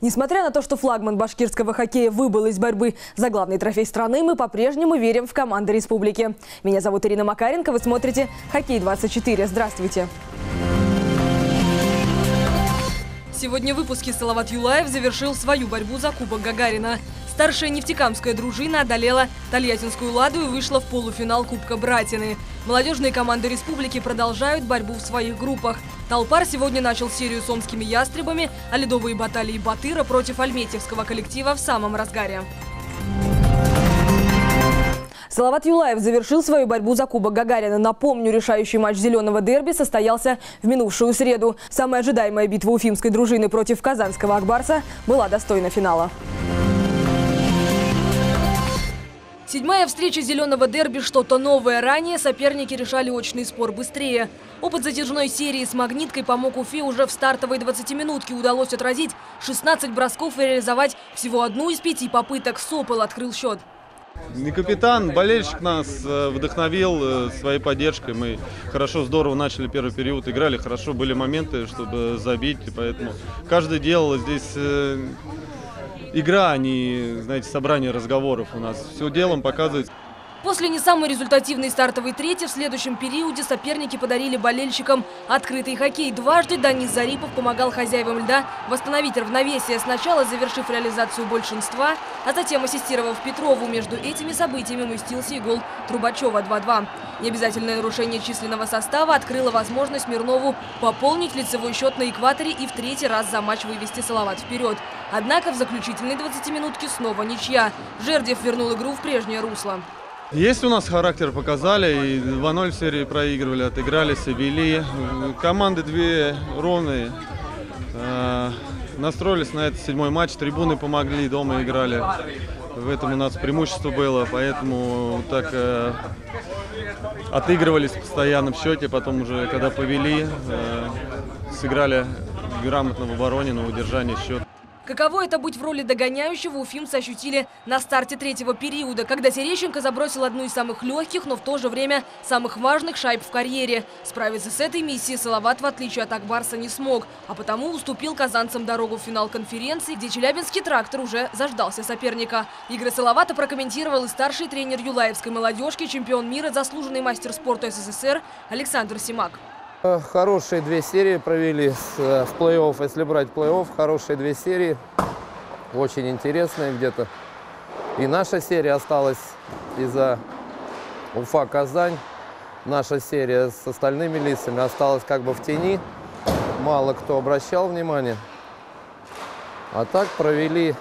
Несмотря на то, что флагман башкирского хоккея выбыл из борьбы за главный трофей страны, мы по-прежнему верим в команды республики. Меня зовут Ирина Макаренко, вы смотрите «Хоккей-24». Здравствуйте! Сегодня в выпуске Салават Юлаев завершил свою борьбу за Кубок Гагарина. Старшая нефтекамская дружина одолела Тольяттинскую «Ладу» и вышла в полуфинал Кубка Братины. Молодежные команды республики продолжают борьбу в своих группах. Талпар сегодня начал серию с омскими «Ястребами», а ледовые баталии «Батыра» против альметьевского коллектива в самом разгаре. Салават Юлаев завершил свою борьбу за Кубок Гагарина. Напомню, решающий матч зеленого дерби состоялся в минувшую среду. Самая ожидаемая битва уфимской дружины против казанского «Акбарса» была достойна финала. Седьмая встреча зеленого дерби – что-то новое. Ранее соперники решали очный спор быстрее. Опыт затяжной серии с «Магниткой» помог Уфе уже в стартовой 20-минутке. Удалось отразить 16 бросков и реализовать всего одну из 5 попыток. Сопол открыл счет. Не капитан, болельщик нас вдохновил своей поддержкой. Мы хорошо, здорово начали первый период, играли хорошо, были моменты, чтобы забить. Поэтому каждый делал здесь игра, а не, знаете, собрание разговоров у нас. Все делом показывает. После не самой результативной стартовой трети в следующем периоде соперники подарили болельщикам открытый хоккей. Дважды Данис Зарипов помогал хозяевам льда восстановить равновесие, сначала завершив реализацию большинства, а затем ассистировав Петрову. Между этими событиями уместился и гол Трубачева 2-2. Необязательное нарушение численного состава открыло возможность Мирнову пополнить лицевой счет на экваторе и в третий раз за матч вывести Салават вперед. Однако в заключительной 20-минутке снова ничья. Жердев вернул игру в прежнее русло. Есть у нас характер, показали, и 2-0 в серии проигрывали, отыгрались и вели. Команды две ровные. Настроились на этот седьмой матч, трибуны помогли, дома играли. В этом у нас преимущество было, поэтому так отыгрывались в постоянном счете. Потом уже, когда повели, сыграли грамотно в обороне на удержание счета. Каково это быть в роли догоняющего, уфимцы ощутили на старте третьего периода, когда Терещенко забросил одну из самых легких, но в то же время самых важных шайб в карьере. Справиться с этой миссией Салават, в отличие от «Акбарса», не смог, а потому уступил казанцам дорогу в финал конференции, где челябинский «Трактор» уже заждался соперника. Игры Салавата прокомментировал и старший тренер юлаевской молодежки, чемпион мира, заслуженный мастер спорта СССР Александр Симак. Хорошие две серии провели в плей-офф, если брать плей-офф, хорошие две серии, очень интересные где-то. И наша серия осталась из-за Уфа-Казань, наша серия с остальными лицами осталась как бы в тени, мало кто обращал внимание. А так провели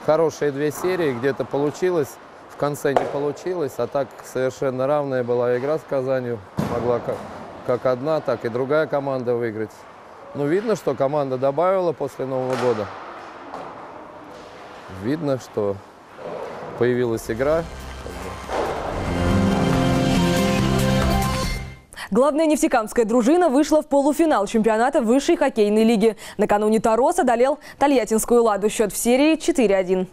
хорошие две серии, где-то получилось, в конце не получилось, а так совершенно равная была игра с Казанью, могла как одна, так и другая команда выиграть. Ну, видно, что команда добавила после Нового года. Видно, что появилась игра. Главная нефтекамская дружина вышла в полуфинал чемпионата высшей хоккейной лиги. Накануне «Тарос» одолел Тольяттинскую «Ладу». Счет в серии 4-1.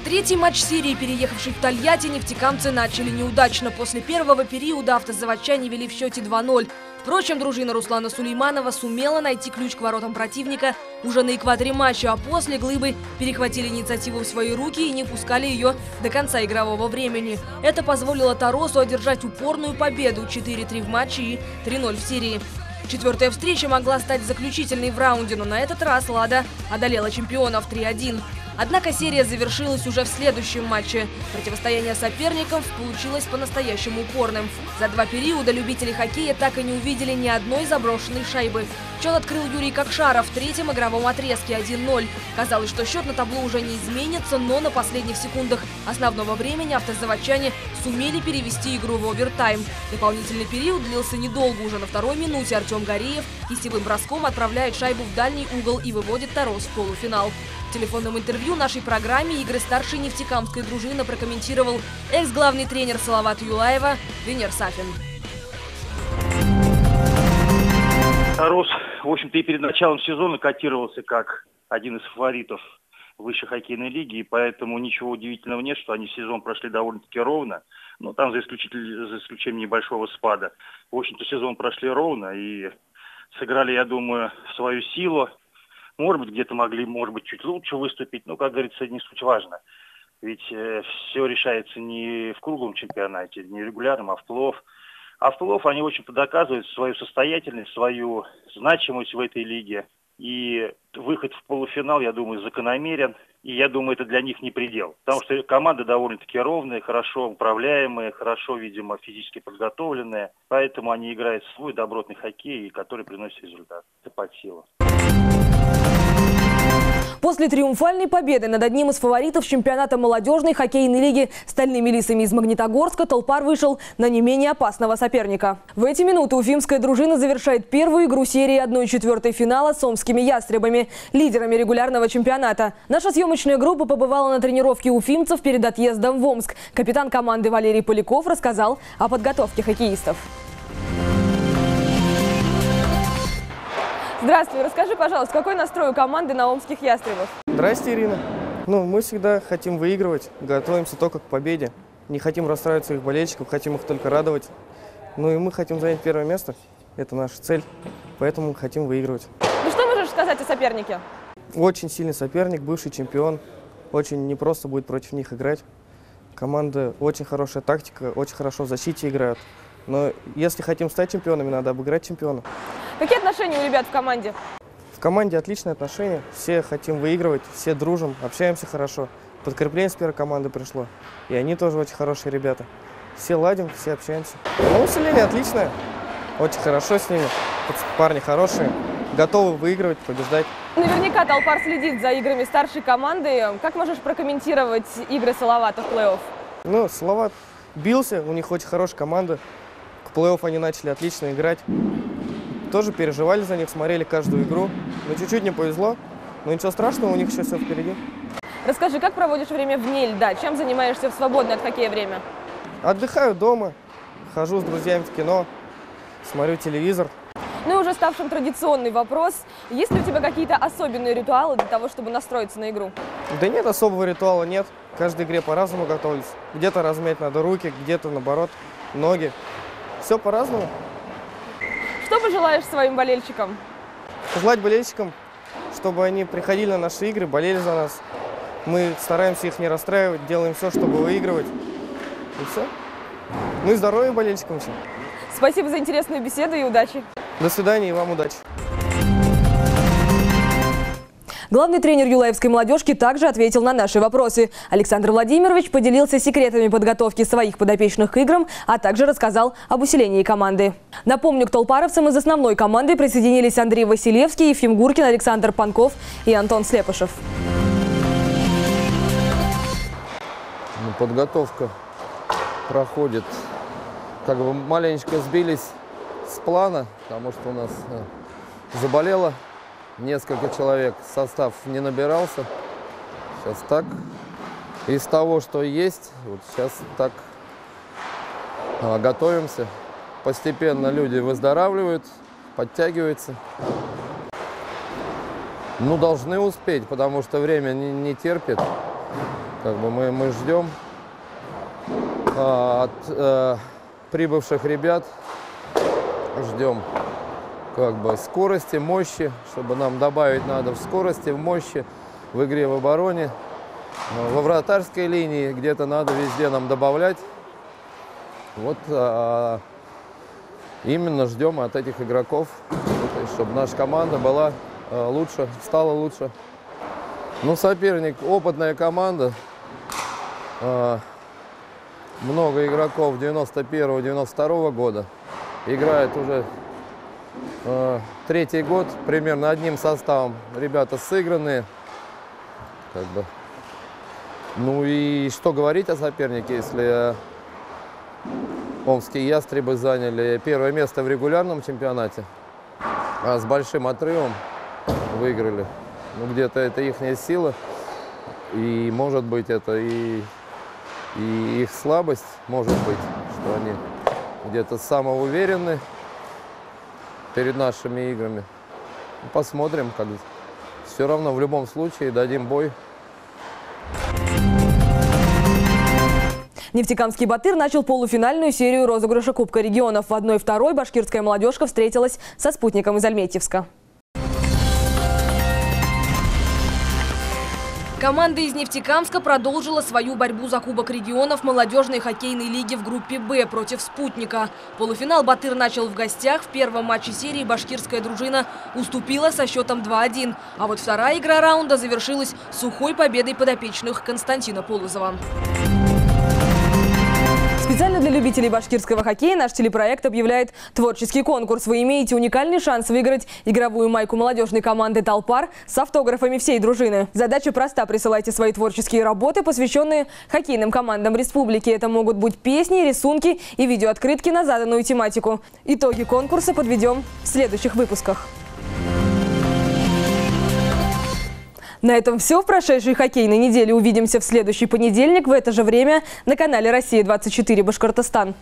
Третий матч серии, переехавший в Тольятти, нефтекамцы начали неудачно. После первого периода автозаводчане вели в счете 2-0. Впрочем, дружина Руслана Сулейманова сумела найти ключ к воротам противника уже на экваторе матча, а после глыбы перехватили инициативу в свои руки и не пускали ее до конца игрового времени. Это позволило Таросу одержать упорную победу 4-3 в матче и 3-0 в серии. Четвертая встреча могла стать заключительной в раунде, но на этот раз «Лада» одолела чемпионов 3-1. Однако серия завершилась уже в следующем матче. Противостояние соперников получилось по-настоящему упорным. За два периода любители хоккея так и не увидели ни одной заброшенной шайбы. Счет открыл Юрий Кокшаров в третьем игровом отрезке 1-0. Казалось, что счет на табло уже не изменится, но на последних секундах основного времени автозаводчане сумели перевести игру в овертайм. Дополнительный период длился недолго. Уже на второй минуте Артем Гореев кистевым броском отправляет шайбу в дальний угол и выводит Тарос в полуфинал. В телефонном интервью нашей программе игры старшей нефтекамской дружины прокомментировал экс-главный тренер Салавата Юлаева Венер Сафин. Тарос, в общем-то, и перед началом сезона котировался как один из фаворитов высшей хоккейной лиги, и поэтому ничего удивительного нет, что они сезон прошли довольно-таки ровно, но там за исключением небольшого спада. В общем-то, сезон прошли ровно и сыграли, я думаю, в свою силу. Может быть, где-то могли, может быть, чуть лучше выступить, но, как говорится, не суть важно. Ведь все решается не в круглом чемпионате, не регулярном, а в плей-офф. А в плей-офф они очень доказывают свою состоятельность, свою значимость в этой лиге. И выход в полуфинал, я думаю, закономерен. И я думаю, это для них не предел. Потому что команда довольно-таки ровная, хорошо управляемая, хорошо, видимо, физически подготовленная. Поэтому они играют свой добротный хоккей, который приносит результат. Это под силу. После триумфальной победы над одним из фаворитов чемпионата молодежной хоккейной лиги «Стальными лисами» из Магнитогорска Толпар вышел на не менее опасного соперника. В эти минуты уфимская дружина завершает первую игру серии 1/4 финала с омскими ястребами, лидерами регулярного чемпионата. Наша съемочная группа побывала на тренировке уфимцев перед отъездом в Омск. Капитан команды Валерий Поляков рассказал о подготовке хоккеистов. Здравствуй, расскажи, пожалуйста, какой настрой у команды на омских ястребов? Здрасте, Ирина. Мы всегда хотим выигрывать, готовимся только к победе. Не хотим расстраивать своих болельщиков, хотим их только радовать. И мы хотим занять первое место, это наша цель, поэтому хотим выигрывать. Ну что можешь сказать о сопернике? Очень сильный соперник, бывший чемпион. Очень непросто будет против них играть. Команда очень хорошая тактика, очень хорошо в защите играют. Но если хотим стать чемпионами, надо обыграть чемпиона. Какие отношения у ребят в команде? В команде отличные отношения, все хотим выигрывать, все дружим, общаемся хорошо. Подкрепление с первой команды пришло, и они тоже очень хорошие ребята. Все ладим, все общаемся. Усиление отличное, очень хорошо с ними, парни хорошие, готовы выигрывать, побеждать. Наверняка Толпар следит за играми старшей команды. Как можешь прокомментировать игры Салавата в плей-офф? Салават бился, у них очень хорошая команда. К плей-офф они начали отлично играть. Тоже переживали за них, смотрели каждую игру. Но чуть-чуть не повезло. Но ничего страшного, у них еще все впереди. Расскажи, как проводишь время вне льда? Чем занимаешься в свободное от хоккея время? Отдыхаю дома, хожу с друзьями в кино, смотрю телевизор. И уже ставшим традиционный вопрос. Есть ли у тебя какие-то особенные ритуалы для того, чтобы настроиться на игру? Да нет, особого ритуала нет. К каждой игре по-разному готовлюсь. Где-то размять надо руки, где-то, наоборот, ноги. Все по-разному. Что пожелаешь своим болельщикам? Пожелать болельщикам, чтобы они приходили на наши игры, болели за нас. Мы стараемся их не расстраивать, делаем все, чтобы выигрывать. И все. Ну и здоровья болельщикам всем. Спасибо за интересную беседу и удачи. До свидания и вам удачи. Главный тренер юлаевской молодежки также ответил на наши вопросы. Александр Владимирович поделился секретами подготовки своих подопечных к играм, а также рассказал об усилении команды. Напомню, к толпаровцам из основной команды присоединились Андрей Василевский, Ефим Гуркин, Александр Панков и Антон Слепышев. Подготовка проходит, маленечко сбились с плана, потому что у нас заболело несколько человек, состав не набирался. Сейчас так. Из того, что есть, сейчас так готовимся. Постепенно люди выздоравливают, подтягиваются. Должны успеть, потому что время не терпит. Мы ждем от прибывших ребят, ждем скорости, мощи, чтобы нам добавить надо в скорости, в мощи, в игре, в обороне, во вратарской линии, где-то надо везде нам добавлять. Именно ждем от этих игроков, чтобы наша команда была лучше, стала лучше. Соперник, опытная команда, много игроков 91-92 года, играет уже третий год, примерно одним составом. Ребята сыгранные. И что говорить о сопернике, если омские ястребы заняли первое место в регулярном чемпионате, а с большим отрывом выиграли. Где-то это их сила, и может быть это и их слабость, может быть, что они где-то самоуверены перед нашими играми. Посмотрим, все равно в любом случае дадим бой. Нефтекамский «Батыр» начал полуфинальную серию розыгрыша Кубка регионов. В 1-2 башкирская молодежка встретилась со «Спутником» из Альметьевска. Команда из Нефтекамска продолжила свою борьбу за Кубок регионов молодежной хоккейной лиги в группе «Б» против «Спутника». Полуфинал «Батыр» начал в гостях. В первом матче серии башкирская дружина уступила со счетом 2-1. А вот вторая игра раунда завершилась сухой победой подопечных Константина Полозова. Специально для любителей башкирского хоккея наш телепроект объявляет творческий конкурс. Вы имеете уникальный шанс выиграть игровую майку молодежной команды «Талпар» с автографами всей дружины. Задача проста. Присылайте свои творческие работы, посвященные хоккейным командам республики. Это могут быть песни, рисунки и видеооткрытки на заданную тематику. Итоги конкурса подведем в следующих выпусках. На этом все в прошедшей хоккейной неделе. Увидимся в следующий понедельник в это же время на канале «Россия-24 Башкортостан».